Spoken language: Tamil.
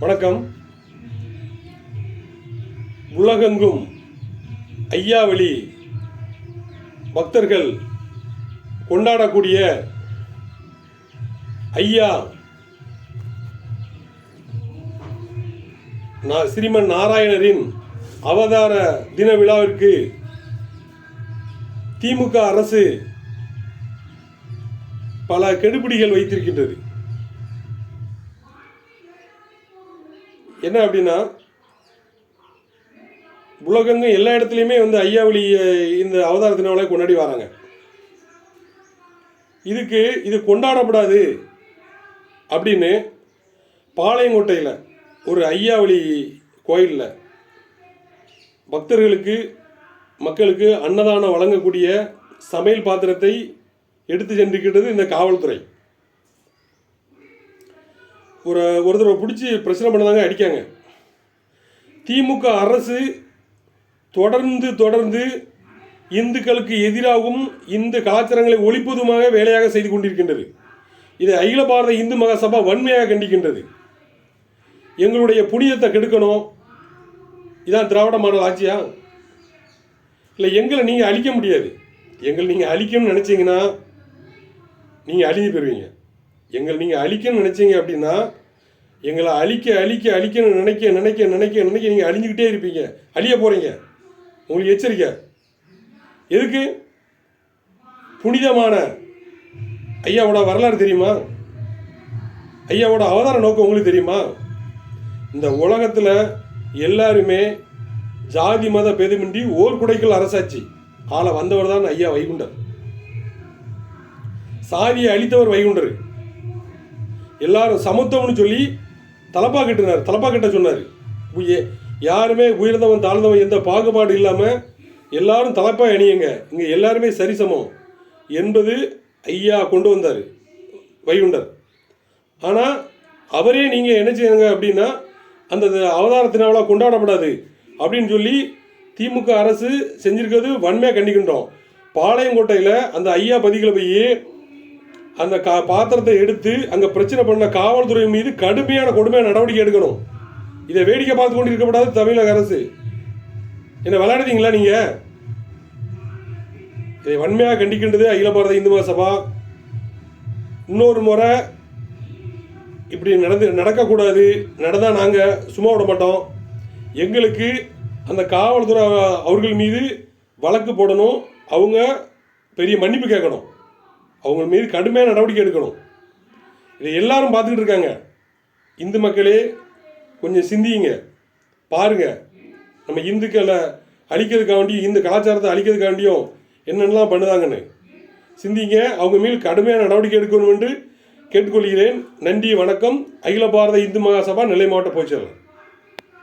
வணக்கம். உலகெங்கும் ஐயாவளி பக்தர்கள் கொண்டாடக்கூடிய ஐயா ஸ்ரீமன் நாராயணரின் அவதார தின விழாவிற்கு திமுக அரசு பல கெடுபிடிகள் வைத்திருக்கின்றது. என்ன அப்படின்னா, உலகெங்கும் எல்லா இடத்துலையுமே ஐயாவளி இந்த அவதார தின விழாவை கொண்டாடி வராங்க. இது கொண்டாடப்படாது அப்படின்னு பாளையங்கோட்டையில் ஒரு ஐயாவளி கோயிலில் மக்களுக்கு அன்னதானம் வழங்கக்கூடிய சமையல் பாத்திரத்தை எடுத்து சென்றிருக்கிறது இந்த காவல்துறை. ஒருத்தரை பிடிச்சி பிரச்சனை பண்ணதாங்க அடிக்காங்க. திமுக அரசு தொடர்ந்து இந்துக்களுக்கு எதிராகவும் இந்து கலாச்சாரங்களை ஒழிப்பதுமாக வேலையாக செய்து கொண்டிருக்கின்றது. இதை அகில பாரத இந்து மகாசபா வன்மையாக கண்டிக்கின்றது. எங்களுடைய புனிதத்தை கெடுக்கணும், இதான் திராவிட மாடல் ஆட்சியா? இல்லை, எங்களை நீங்கள் அழிக்க முடியாது. எங்களை நீங்கள் அழிக்கணும்னு நினச்சிங்கன்னா நீங்கள் அழிஞ்சு போயிருவீங்க. நீங்கள் அழிக்கணும்னு நினச்சிங்க அப்படின்னா எங்களை அழிக்கணும்னு நினைக்க நீங்கள் அழிஞ்சுக்கிட்டே இருப்பீங்க, அழிய போகிறீங்க. உங்களுக்கு எச்சரிக்கை. எதுக்கு? புனிதமான ஐயாவோட வரலாறு தெரியுமா? ஐயாவோட அவதார நோக்கம் உங்களுக்கு தெரியுமா? இந்த உலகத்தில் எல்லாருமே ஜாதி மத பேதமின்றி ஓர் குடைக்குள் அரசாட்சி ஆள வந்தவர் தான் ஐயா வைகுண்டர். சாதியை அழித்தவர் வைகுண்டர். எல்லாரும் சமத்துவம்னு சொல்லி தலப்பா கட்ட சொன்னார். யாருமே உயர்ந்தவன் தாழ்ந்தவன் எந்த பாகுபாடு இல்லாமல் எல்லாரும் தலப்பா அணியுங்க, இங்கே எல்லாருமே சரிசமம் என்பது ஐயா கொண்டு வந்தார் வைகுண்டர். ஆனால் அவரே நீங்கள் என்ன செய்யுங்க அப்படின்னா அந்த அவதார தினாவிழா கொண்டாடப்படாது அப்படின்னு சொல்லி திமுக அரசு செஞ்சிருக்கிறது வன்மையாக கண்டிக்கின்றோம். பாளையங்கோட்டையில் அந்த ஐயா பதிகளை போய் அந்த பாத்திரத்தை எடுத்து அங்கே பிரச்சனை பண்ண காவல்துறை மீது கொடுமையான நடவடிக்கை எடுக்கணும். இதை வேடிக்கை பார்த்து கொண்டு இருக்கப்படாது தமிழக அரசு. என்ன விளையாடுறீங்களா நீங்கள்? இதை வன்மையாக கண்டிக்கின்றது அகில பாரத இந்து மகாசபா. இன்னொரு முறை இப்படி நடக்கக்கூடாது. நடந்தால் நாங்கள் சும்மா விட மாட்டோம். எங்களுக்கு அந்த காவல்துறை அவர்கள் மீது வழக்கு போடணும், அவங்க பெரிய மன்னிப்பு கேட்கணும், அவங்க மீது கடுமையான நடவடிக்கை எடுக்கணும். இதை எல்லாரும் பார்த்துக்கிட்டு இருக்காங்க. இந்து மக்களே கொஞ்சம் சிந்தியுங்க, பாருங்க. நம்ம இந்துக்களை அழிக்கிறதுக்காண்டியும் இந்த கலாச்சாரத்தை அழிக்கிறதுக்காண்டியும் என்னென்னலாம் பண்ணுதாங்கன்னு சிந்திங்க. அவங்க மீது கடுமையான நடவடிக்கை எடுக்கணும் என்று கேட்டுக்கொள்கிறேன். நன்றி, வணக்கம். அகில பாரத இந்து மகாசபா நெல்லை மாவட்ட பொதுச்செயலாளர்.